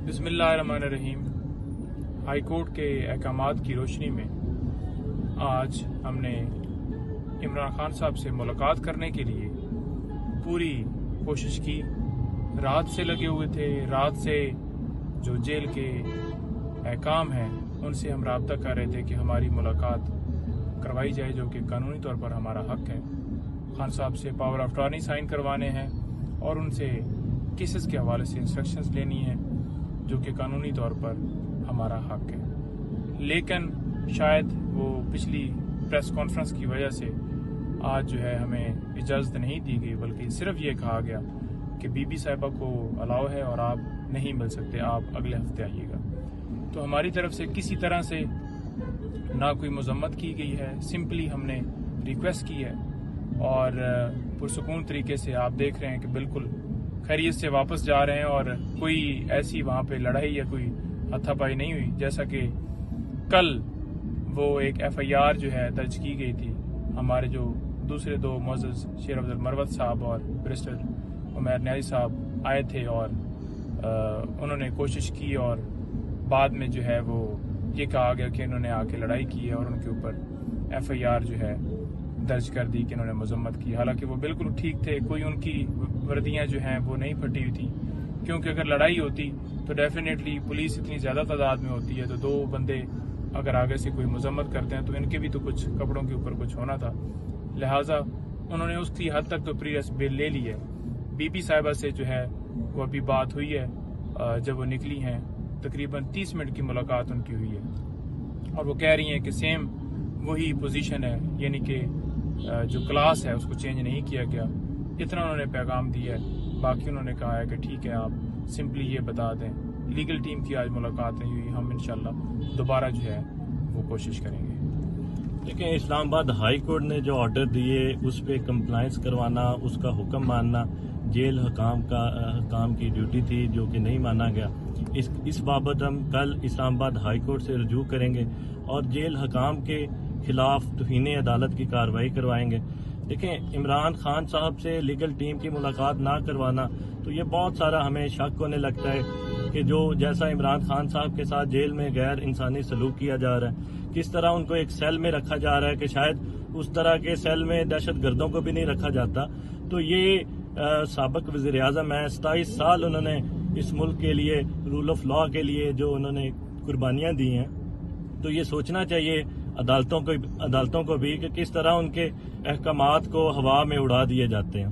बिस्मिल्लाहिर्रहमानिर्रहीम। High court के अहकामात की रोशनी में आज हमने इमरान खान साहब से मुलाकात करने के लिए पूरी कोशिश की। रात से लगे हुए थे। रात से जो जेल के अहकाम हैं उनसे हम राब्ता कर रहे थे कि हमारी मुलाकात करवाई जाए, जो कि कानूनी तौर पर हमारा हक है। खान साहब से पावर ऑफ अटॉर्नी साइन करवाने हैं और उनसे केसेस के हवाले से इंस्ट्रक्शंस लेनी है, जो कि कानूनी तौर पर हमारा हक है। लेकिन शायद वो पिछली प्रेस कॉन्फ्रेंस की वजह से आज जो है हमें इजाज़त नहीं दी गई, बल्कि सिर्फ ये कहा गया कि बीबी साहिबा को अलाउ है और आप नहीं मिल सकते, आप अगले हफ्ते आइएगा। तो हमारी तरफ से किसी तरह से ना कोई मजम्मत की गई है, सिंपली हमने रिक्वेस्ट की है और पुरसुकून तरीके से आप देख रहे हैं कि बिल्कुल खैरियत से वापस जा रहे हैं और कोई ऐसी वहाँ पे लड़ाई या कोई हाथापाई नहीं हुई। जैसा कि कल वो एक FIR जो है दर्ज की गई थी, हमारे जो दूसरे दो मोअज़्ज़ज़ शेर अब्दुल मरवत साहब और बैरिस्टर उमैर न्याज़ी साहब आए थे और उन्होंने कोशिश की और बाद में जो है वो ये कहा गया कि इन्होंने आके लड़ाई की है और उनके ऊपर FIR जो है दर्ज कर दी कि इन्होंने मजम्मत की। हालांकि वो बिल्कुल ठीक थे, कोई उनकी वर्दियां जो हैं वो नहीं फटी हुई थी, क्योंकि अगर लड़ाई होती तो डेफिनेटली पुलिस इतनी ज़्यादा तादाद में होती है, तो दो बंदे अगर आगे से कोई मजम्मत करते हैं तो इनके भी तो कुछ कपड़ों के ऊपर कुछ होना था। लिहाजा उन्होंने उसकी हद तक तो प्री अरेस्ट बेल ले ली है। बीबी साहिबा से जो है वो अभी बात हुई है, जब वो निकली हैं तकरीबन 30 मिनट की मुलाकात उनकी हुई है और वो कह रही हैं कि सेम वही पोजीशन है, यानी कि जो क्लास है उसको चेंज नहीं किया गया। इतना उन्होंने पैगाम दिया है। बाकी उन्होंने कहा है कि ठीक है, आप सिंपली ये बता दें। लीगल टीम की आज मुलाकात नहीं हुई, हम इंशाल्लाह दोबारा जो है वो कोशिश करेंगे। देखिए, इस्लामाबाद हाई कोर्ट ने जो ऑर्डर दिए उस पर कंप्लाइंस करवाना, उसका हुक्म मानना जेल हकाम की ड्यूटी थी, जो कि नहीं माना गया। इस बाबत हम कल इस्लामाबाद हाई कोर्ट से रुजू करेंगे और जेल हकाम के खिलाफ तौहीन अदालत की कार्रवाई करवाएंगे। देखें, इमरान खान साहब से लीगल टीम की मुलाकात ना करवाना, तो ये बहुत सारा हमें शक होने लगता है कि जो जैसा इमरान खान साहब के साथ जेल में गैर इंसानी सलूक किया जा रहा है, किस तरह उनको एक सेल में रखा जा रहा है कि शायद उस तरह के सेल में दहशत गर्दों को भी नहीं रखा जाता। तो ये साबिक वज़ीर आज़म है, 27 साल उन्होंने इस मुल्क के लिए रूल ऑफ लॉ के लिए जो उन्होंने कुर्बानियां दी हैं। तो ये सोचना चाहिए अदालतों को भी कि किस तरह उनके अहकामात को हवा में उड़ा दिए जाते हैं।